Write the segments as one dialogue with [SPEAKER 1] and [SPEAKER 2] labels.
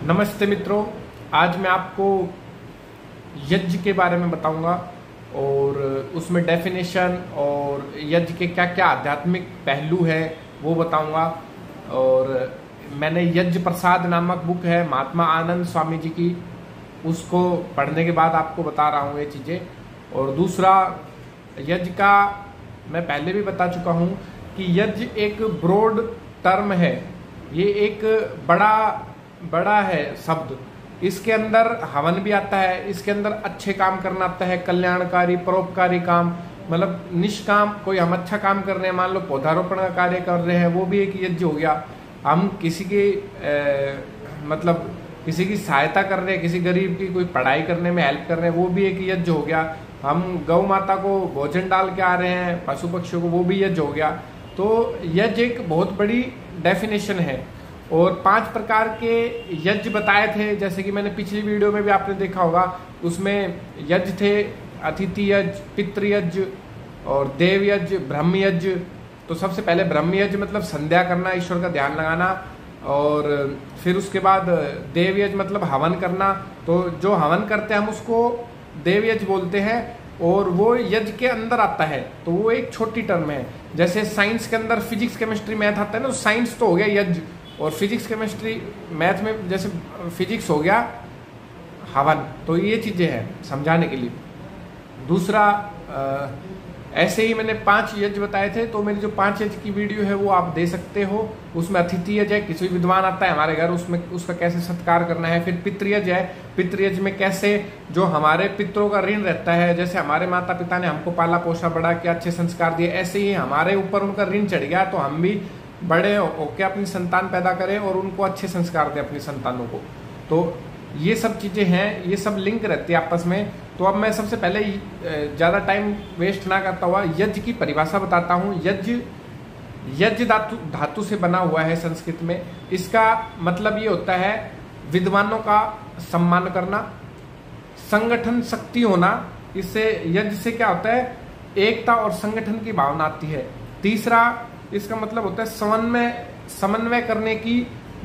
[SPEAKER 1] नमस्ते मित्रों, आज मैं आपको यज्ञ के बारे में बताऊंगा और उसमें डेफिनेशन और यज्ञ के क्या क्या आध्यात्मिक पहलू है वो बताऊंगा। और मैंने यज्ञ प्रसाद नामक बुक है महात्मा आनंद स्वामी जी की, उसको पढ़ने के बाद आपको बता रहा हूँ ये चीज़ें। और दूसरा, यज्ञ का मैं पहले भी बता चुका हूँ कि यज्ञ एक ब्रॉड टर्म है, ये एक बड़ा है शब्द। इसके अंदर हवन भी आता है, इसके अंदर अच्छे काम करना आता है, कल्याणकारी परोपकारी काम, मतलब निष्काम कोई हम अच्छा काम कर रहे हैं, मान लो पौधारोपण का कार्य कर रहे हैं, वो भी एक यज्ञ हो गया। हम किसी की मतलब किसी की सहायता कर रहे हैं, किसी गरीब की कोई पढ़ाई करने में हेल्प कर रहे हैं, वो भी एक यज्ञ हो गया। हम गौ माता को भोजन डाल के आ रहे हैं, पशु पक्षियों को, वो भी यज्ञ हो गया। तो यज्ञ एक बहुत बड़ी डेफिनेशन है। और 5 प्रकार के यज्ञ बताए थे, जैसे कि मैंने पिछली वीडियो में भी आपने देखा होगा। उसमें यज्ञ थे अतिथि यज्ञ, पितृयज्ञ और देव यज्ञ, ब्रह्म यज्ञ। तो सबसे पहले ब्रह्म यज्ञ मतलब संध्या करना, ईश्वर का ध्यान लगाना। और फिर उसके बाद देव यज्ञ मतलब हवन करना। तो जो हवन करते हैं हम उसको देव यज्ञ बोलते हैं, और वो यज्ञ के अंदर आता है, तो वो एक छोटी टर्म है। जैसे साइंस के अंदर फिजिक्स केमिस्ट्री मैथ आता है ना, साइंस तो हो गया यज्ञ, और फिजिक्स केमिस्ट्री मैथ में जैसे फिजिक्स हो गया हवन। तो ये चीज़ें हैं समझाने के लिए। दूसरा, ऐसे ही मैंने 5 यज्ञ बताए थे, तो मेरी जो 5 यज्ञ की वीडियो है वो आप दे सकते हो। उसमें अतिथि यज्ञ है, किसी विद्वान आता है हमारे घर, उसमें उसका कैसे सत्कार करना है। फिर पितृयज्ञ है, पितृयज्ञ में कैसे जो हमारे पितरों का ऋण रहता है, जैसे हमारे माता पिता ने हमको पाला पोसा बड़ा किया, अच्छे संस्कार दिए, ऐसे ही हमारे ऊपर उनका ऋण चढ़ गया, तो हम भी बड़े होकर अपनी संतान पैदा करें और उनको अच्छे संस्कार दें अपनी संतानों को। तो ये सब चीज़ें हैं, ये सब लिंक रहती है आपस में। तो अब मैं सबसे पहले ज़्यादा टाइम वेस्ट ना करता हुआ यज्ञ की परिभाषा बताता हूँ। यज्ञ धातु से बना हुआ है संस्कृत में। इसका मतलब ये होता है विद्वानों का सम्मान करना, संगठन शक्ति होना। इससे यज्ञ से क्या होता है, एकता और संगठन की भावना आती है। तीसरा, इसका मतलब होता है समन्वय करने की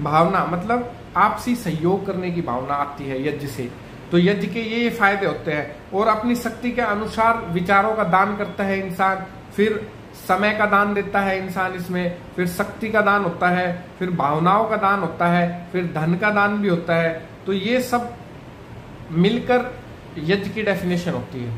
[SPEAKER 1] भावना, मतलब आपसी सहयोग करने की भावना आती है यज्ञ से। तो यज्ञ के ये फायदे होते हैं। और अपनी शक्ति के अनुसार विचारों का दान करता है इंसान, फिर समय का दान देता है इंसान इसमें, फिर शक्ति का दान होता है, फिर भावनाओं का दान होता है, फिर धन का दान भी होता है। तो ये सब मिलकर यज्ञ की डेफिनेशन होती है।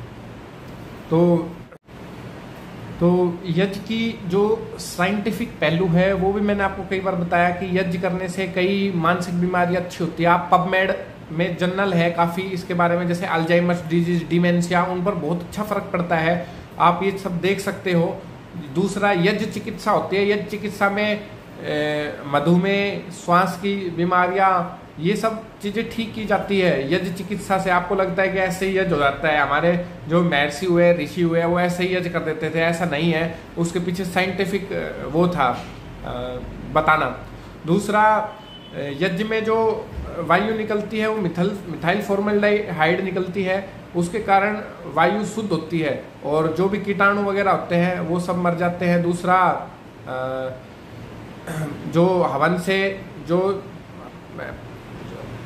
[SPEAKER 1] तो यज्ञ की जो साइंटिफिक पहलू है वो भी मैंने आपको कई बार बताया कि यज्ञ करने से कई मानसिक बीमारियां अच्छी होती है। आप पबमेड में जर्नल है काफ़ी इसके बारे में, जैसे अल्जाइमर्स डिजीज, डिमेंशिया, उन पर बहुत अच्छा फर्क पड़ता है, आप ये सब देख सकते हो। दूसरा, यज्ञ चिकित्सा होती है। यज्ञ चिकित्सा में मधुमेह, श्वास की बीमारियां, ये सब चीज़ें ठीक की जाती है यज्ञ चिकित्सा से। आपको लगता है कि ऐसे ही यज्ञ हो जाता है, हमारे जो महर्षि हुए, ऋषि हुए, वो ऐसे ही यज्ञ कर देते थे, ऐसा नहीं है। उसके पीछे साइंटिफिक वो था बताना। दूसरा, यज्ञ में जो वायु निकलती है वो मिथाइल फॉर्मल्डिहाइड निकलती है, उसके कारण वायु शुद्ध होती है और जो भी कीटाणु वगैरह होते हैं वो सब मर जाते हैं। दूसरा, जो हवन से जो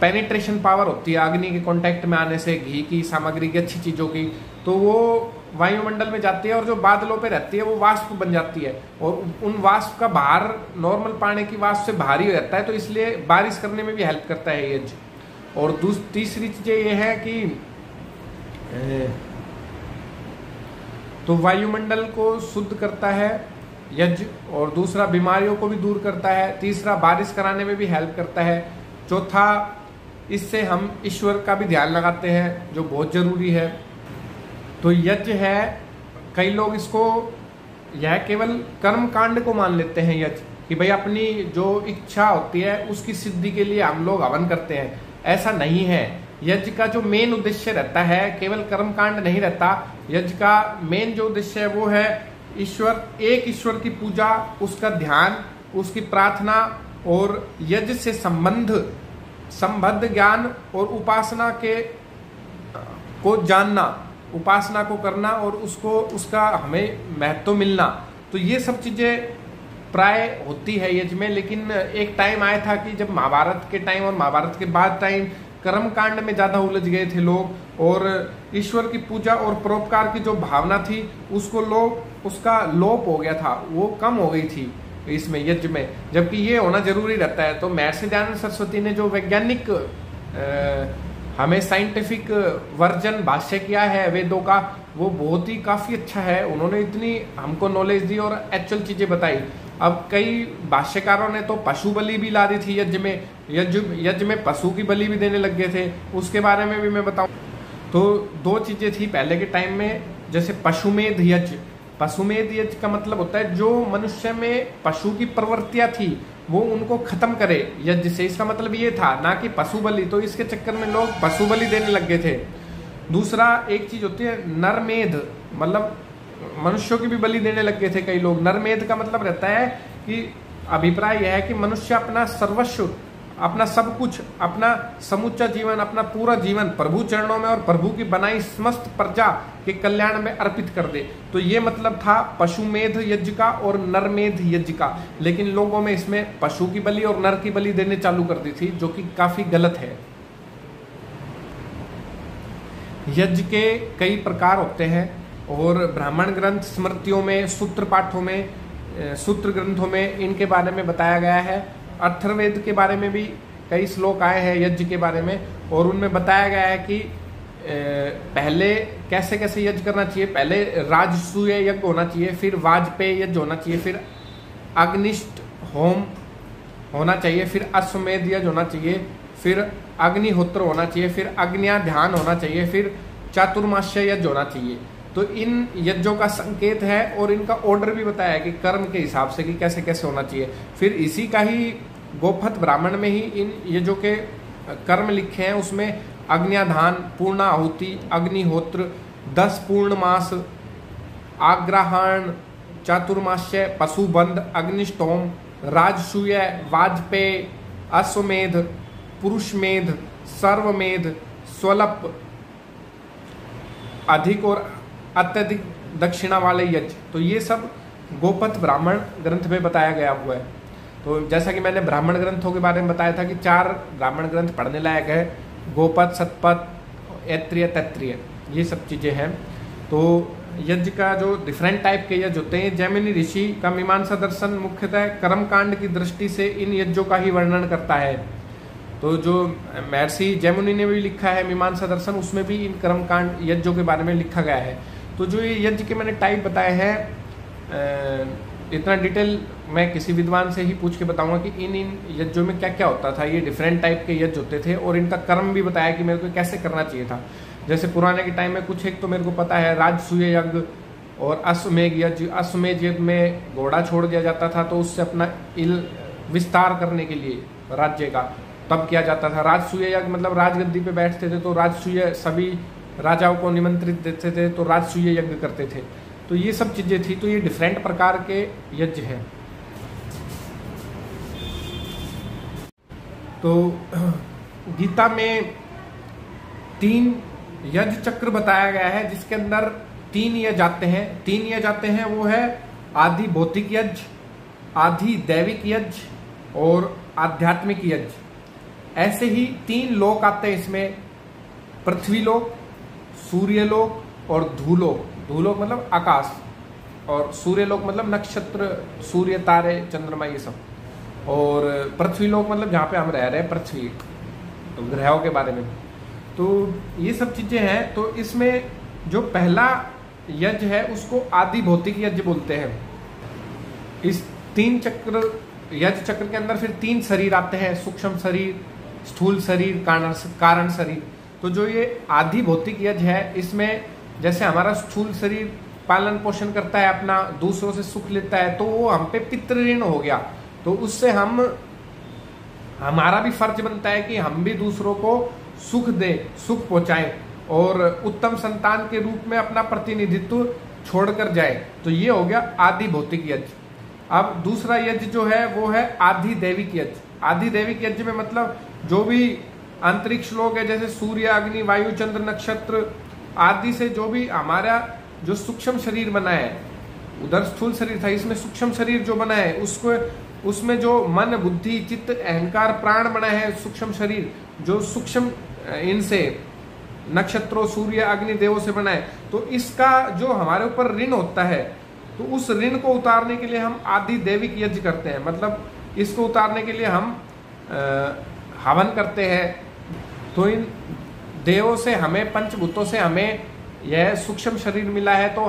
[SPEAKER 1] पेनिट्रेशन पावर होती है, अग्नि के कांटेक्ट में आने से, घी की सामग्री की, अच्छी चीज़ों की, तो वो वायुमंडल में जाती है और जो बादलों पे रहती है वो वाष्प बन जाती है, और उन वाष्प का भार नॉर्मल पानी की वाष्प से भारी हो जाता है, तो इसलिए बारिश करने में भी हेल्प करता है यज्ञ। और तीसरी चीज़ें ये है कि तो वायुमंडल को शुद्ध करता है यज्ञ, और दूसरा बीमारियों को भी दूर करता है। तीसरा, बारिश कराने में भी हेल्प करता है। चौथा, इससे हम ईश्वर का भी ध्यान लगाते हैं जो बहुत जरूरी है। तो यज्ञ है, कई लोग इसको यह केवल कर्म कांड को मान लेते हैं यज्ञ, कि भाई अपनी जो इच्छा होती है उसकी सिद्धि के लिए हम लोग हवन करते हैं। ऐसा नहीं है। यज्ञ का जो मेन उद्देश्य रहता है केवल कर्म कांड नहीं रहता। यज्ञ का मेन जो उद्देश्य है वो है एक ईश्वर की पूजा, उसका ध्यान, उसकी प्रार्थना, और यज्ञ से संबद्ध ज्ञान और उपासना को जानना, उपासना को करना और उसका हमें महत्व मिलना। तो ये सब चीजें प्राय होती है यज्ञ में, लेकिन एक टाइम आया था कि जब महाभारत के टाइम और महाभारत के बाद टाइम कर्म कांड में ज्यादा उलझ गए थे लोग, और ईश्वर की पूजा और परोपकार की जो भावना थी उसका लोप हो गया था, वो कम हो गई थी इसमें यज्ञ में, जबकि ये होना जरूरी रहता है। तो महर्षि दयानंद सरस्वती ने जो वैज्ञानिक हमें साइंटिफिक वर्जन भाष्य किया है वेदों का, वो बहुत ही काफी अच्छा है। उन्होंने इतनी हमको नॉलेज दी और एक्चुअल चीजें बताई। अब कई भाष्यकारों ने तो पशु बलि भी ला दी थी यज्ञ में, यज्ञ में पशु की बलि भी देने लग गए थे, उसके बारे में भी मैं बताऊं। तो दो चीजें थी पहले के टाइम में, जैसे पशुमेध यज्ञ। पशुमेध यज्ञ का मतलब होता है जो मनुष्य में पशु की प्रवृत्तियां थी वो उनको खत्म करे यज्ञ से, इसका मतलब ये था, ना कि पशु बलि। तो इसके चक्कर में लोग पशु बलि देने लग गए थे। दूसरा एक चीज होती है नरमेध, मतलब मनुष्यों की भी बलि देने लग गए थे कई लोग। नरमेध का मतलब रहता है कि अभिप्राय यह है कि मनुष्य अपना सर्वस्व, अपना सब कुछ, अपना समूचा जीवन, अपना पूरा जीवन प्रभु चरणों में और प्रभु की बनाई समस्त प्रजा के कल्याण में अर्पित कर दे। तो ये मतलब था पशुमेध यज्ञ का और नरमेध यज्ञ का। लेकिन लोगों में इसमें पशु की बलि और नर की बलि देने चालू कर दी थी, जो कि काफी गलत है। यज्ञ के कई प्रकार होते हैं और ब्राह्मण ग्रंथ, स्मृतियों में, सूत्र पाठों में, सूत्र ग्रंथों में इनके बारे में बताया गया है। अथर्ववेद के बारे में भी कई श्लोक आए हैं यज्ञ के बारे में, और उनमें बताया गया है कि पहले कैसे कैसे यज्ञ करना चाहिए। पहले राजसूय यज्ञ होना चाहिए, फिर वाजपेय यज्ञ होना चाहिए, फिर अग्निष्ट होम होना चाहिए, फिर अश्वमेध यज्ञ होना चाहिए, फिर अग्निहोत्र होना चाहिए, फिर अग्निया ध्यान होना चाहिए, फिर चातुर्मास्य यज्ञ होना चाहिए। तो इन यज्ञों का संकेत है और इनका ऑर्डर भी बताया है कि कर्म के हिसाब से कि कैसे कैसे होना चाहिए। फिर इसी का ही गोपथ ब्राह्मण में ही इन यज्ञों के कर्म लिखे हैं। उसमें अग्न्याधान, पूर्ण आहुति, अग्निहोत्र, 10 पूर्ण मास, आग्रहण, चातुर्मास्य, पशुबंध, अग्निष्टोम, राजसूय, वाजपेय, अश्वमेध, पुरुषमेध, सर्वमेध, स्वल्प, अधिक और अत्यधिक दक्षिणा वाले यज्ञ। तो ये सब गोपथ ब्राह्मण ग्रंथ में बताया गया हुआ है। तो जैसा कि मैंने ब्राह्मण ग्रंथों के बारे में बताया था कि 4 ब्राह्मण ग्रंथ पढ़ने लायक है, गोपथ, सतपथ, ऐत्रेय, तैत्रेय, ये सब चीजें हैं। तो यज्ञ का जो डिफरेंट टाइप के यज्ञ होते हैं, जैमिनी ऋषि का मीमांसा दर्शन मुख्यतः कर्मकांड की दृष्टि से इन यज्ञों का ही वर्णन करता है। तो जो महर्षि जैमिनी ने भी लिखा है मीमांसा दर्शन, उसमें भी इन कर्मकांड यज्ञों के बारे में लिखा गया है। तो जो ये यज्ञ के मैंने टाइप बताए हैं, इतना डिटेल मैं किसी विद्वान से ही पूछ के बताऊंगा कि इन यज्ञों में क्या क्या होता था। ये डिफरेंट टाइप के यज्ञ होते थे और इनका कर्म भी बताया कि मेरे को कैसे करना चाहिए था। जैसे पुराने के टाइम में कुछ एक तो मेरे को पता है, राजसूय यज्ञ और अश्वमेध यज्ञ। अश्वमेध यज्ञ में घोड़ा छोड़ दिया जाता था, तो उससे अपना विस्तार करने के लिए राज्य का तब किया जाता था। राजसूय यज्ञ मतलब राजगद्दी पे बैठते थे तो राजसूय सभी राजाओं को निमंत्रित देते थे, तो राजसूय यज्ञ करते थे। तो ये सब चीजें थी। तो ये डिफरेंट प्रकार के यज्ञ हैं। तो गीता में 3 यज्ञ चक्र बताया गया है, जिसके अंदर 3 यज्ञ आते हैं। 3 यज्ञ आते हैं, वो है आदि भौतिक यज्ञ, आदि दैविक यज्ञ और आध्यात्मिक यज्ञ। ऐसे ही 3 लोक आते हैं इसमें, पृथ्वी लोक, सूर्य लोक और धूलोक। धूलोक मतलब आकाश, और सूर्य लोक मतलब नक्षत्र, सूर्य, तारे, चंद्रमा, ये सब। और पृथ्वी लोक मतलब जहाँ पे हम रह रहे हैं, पृथ्वी, तो ग्रहों के बारे में। तो ये सब चीजें हैं। तो इसमें जो पहला यज्ञ है उसको आदि भौतिक यज्ञ बोलते हैं। इस 3 चक्र यज्ञ चक्र के अंदर फिर 3 शरीर आते हैं, सूक्ष्म शरीर, स्थूल शरीर, कारण शरीर। तो जो ये आदि भौतिक यज्ञ है, इसमें जैसे हमारा स्थूल शरीर पालन पोषण करता है, अपना दूसरों से सुख लेता है, तो वो हम पे पितृऋण हो गया। तो उससे हमारा भी फर्ज बनता है कि हम भी दूसरों को सुख दे, सुख पहुंचाएं और उत्तम संतान के रूप में अपना प्रतिनिधित्व छोड़कर जाए। तो ये हो गया आदि भौतिक यज्ञ। अब दूसरा यज्ञ जो है वो है आदि दैविक यज्ञ। आदि दैविक यज्ञ में मतलब जो भी अंतरिक्ष लोग है, जैसे सूर्य, अग्नि, वायु, चंद्र, नक्षत्र आदि से जो भी हमारा जो सूक्ष्म शरीर बना है, उधर स्थूल शरीर था, इसमें सूक्ष्म शरीर जो बना है उसको, उसमें जो मन बुद्धि चित्त अहंकार प्राण बना है, सूक्ष्म शरीर जो सूक्ष्म इनसे नक्षत्रों सूर्य अग्नि देवों से बना है, तो इसका जो हमारे ऊपर ऋण होता है, तो उस ऋण को उतारने के लिए हम आदि दैविक यज्ञ करते हैं। मतलब इसको उतारने के लिए हम हवन करते हैं। तो इन देवों से हमें, पंचभूतों से हमें यह सूक्ष्म शरीर मिला है, तो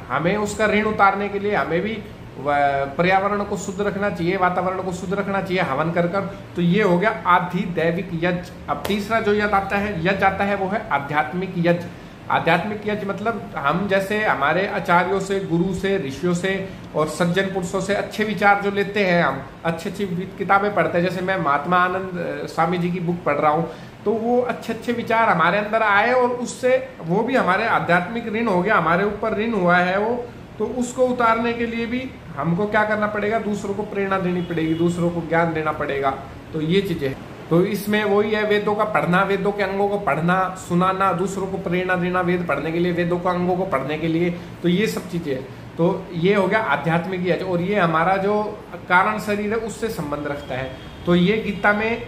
[SPEAKER 1] हमें उसका ऋण उतारने के लिए हमें भी पर्यावरण को शुद्ध रखना चाहिए, वातावरण को शुद्ध रखना चाहिए हवन कर कर। तो ये हो गया आदि दैविक यज्ञ। अब तीसरा जो यज्ञ आता है वो है आध्यात्मिक यज्ञ। आध्यात्मिक यज्ञ मतलब हम जैसे हमारे आचार्यों से, गुरु से, ऋषियों से और सज्जन पुरुषों से अच्छे विचार जो लेते हैं, हम अच्छी अच्छी किताबें पढ़ते हैं, जैसे मैं महात्मा आनंद स्वामी जी की बुक पढ़ रहा हूँ, तो वो अच्छे अच्छे विचार हमारे अंदर आए और उससे वो भी हमारे आध्यात्मिक ऋण हो गया, हमारे ऊपर ऋण हुआ है वो। तो उसको उतारने के लिए भी हमको क्या करना पड़ेगा, दूसरों को प्रेरणा देनी पड़ेगी, दूसरों को ज्ञान देना पड़ेगा। तो ये चीजें, तो इसमें वही है वेदों का पढ़ना, वेदों के अंगों को पढ़ना, सुनाना, दूसरों को प्रेरणा देना वेद पढ़ने के लिए, वेदों के अंगों को पढ़ने के लिए। तो ये सब चीजें, तो ये हो गया आध्यात्मिक यज्ञ। और ये हमारा जो कारण शरीर है उससे संबंध रखता है। तो ये गीता में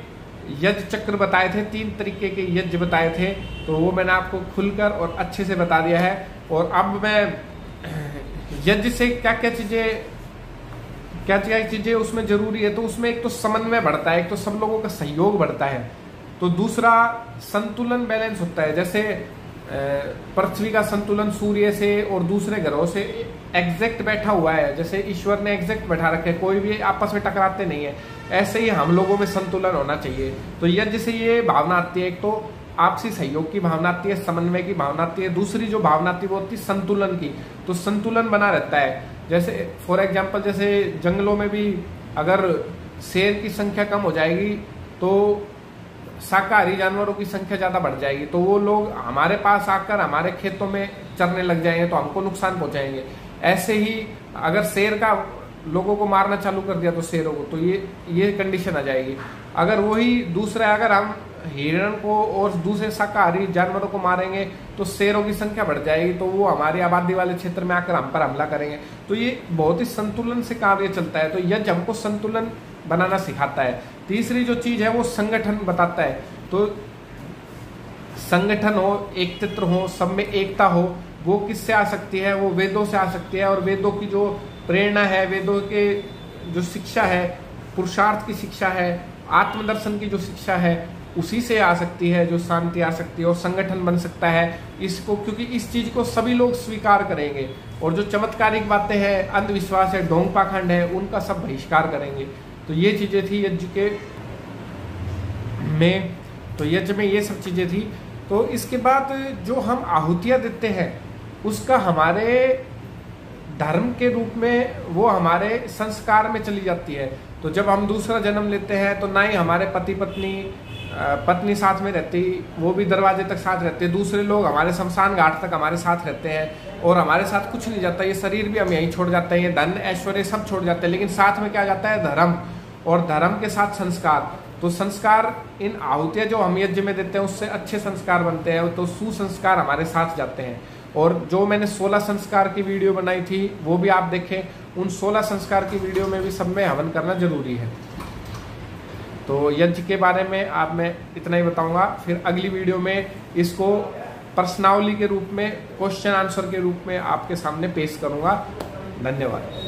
[SPEAKER 1] यज्ञ चक्र बताए थे, 3 तरीके के यज्ञ बताए थे, तो वो मैंने आपको खुलकर और अच्छे से बता दिया है। और अब मैं यज्ञ से क्या क्या चीजें उसमें जरूरी है, तो उसमें एक तो समन्वय बढ़ता है, एक तो सब लोगों का सहयोग बढ़ता है, तो दूसरा संतुलन बैलेंस होता है। जैसे पृथ्वी का संतुलन सूर्य से और दूसरे ग्रहों से एग्जैक्ट बैठा हुआ है, जैसे ईश्वर ने एग्जैक्ट बैठा रखे, कोई भी आपस में टकराते नहीं है, ऐसे ही हम लोगों में संतुलन होना चाहिए। तो यज्ञ से ये भावना आती है, एक तो आपसी सहयोग की भावना आती है, समन्वय की भावना आती है, दूसरी जो भावना आती है वो होती है संतुलन की। तो संतुलन बना रहता है। जैसे फॉर एग्जांपल, जैसे जंगलों में भी अगर शेर की संख्या कम हो जाएगी तो शाकाहारी जानवरों की संख्या ज्यादा बढ़ जाएगी, तो वो लोग हमारे पास आकर हमारे खेतों में चरने लग जाएंगे, तो हमको नुकसान पहुंचाएंगे। ऐसे ही अगर शेर का लोगों को मारना चालू कर दिया तो शेरों को, तो ये कंडीशन आ जाएगी। अगर वही दूसरा, अगर हम हिरण को और दूसरे शाकाहारी जानवरों को मारेंगे तो शेरों की संख्या बढ़ जाएगी, तो वो हमारी आबादी वाले क्षेत्र में आकर हम पर हमला करेंगे। तो ये बहुत ही संतुलन से कार्य चलता है। तो यज्ञ हमको संतुलन बनाना सिखाता है। तीसरी जो चीज है वो संगठन बताता है। तो संगठन हो, एकत्रित हो, सब में एकता हो, वो किससे आ सकती है, वो वेदों से आ सकती है। और वेदों की जो प्रेरणा है, वेदों के जो शिक्षा है, पुरुषार्थ की शिक्षा है, आत्मदर्शन की जो शिक्षा है, उसी से आ सकती है, जो शांति आ सकती है और संगठन बन सकता है इसको, क्योंकि इस चीज को सभी लोग स्वीकार करेंगे। और जो चमत्कारिक बातें हैं, अंधविश्वास है, ढोंग पाखंड है, उनका सब बहिष्कार करेंगे। तो ये चीजें थी यज्ञ के में, तो यज्ञ में ये सब चीजें थी। तो इसके बाद जो हम आहुतियां देते हैं उसका हमारे धर्म के रूप में वो हमारे संस्कार में चली जाती है। तो जब हम दूसरा जन्म लेते हैं तो ना ही हमारे पत्नी साथ में रहती, वो भी दरवाजे तक साथ रहते, दूसरे लोग हमारे शमशान घाट तक हमारे साथ रहते हैं और हमारे साथ कुछ नहीं जाता। ये शरीर भी हम यहीं छोड़ जाते हैं, ये धन ऐश्वर्य सब छोड़ जाते हैं, लेकिन साथ में क्या जाता है, धर्म, और धर्म के साथ संस्कार। तो संस्कार, इन आहुतियां जो हम यज्ञ में देते हैं उससे अच्छे संस्कार बनते हैं, तो सुसंस्कार हमारे साथ जाते हैं। और जो मैंने 16 संस्कार की वीडियो बनाई थी वो भी आप देखें, उन 16 संस्कार की वीडियो में भी सब में हवन करना जरूरी है। तो यज्ञ के बारे में आप मैं इतना ही बताऊंगा। फिर अगली वीडियो में इसको प्रश्नावली के रूप में, क्वेश्चन आंसर के रूप में आपके सामने पेश करूंगा। धन्यवाद।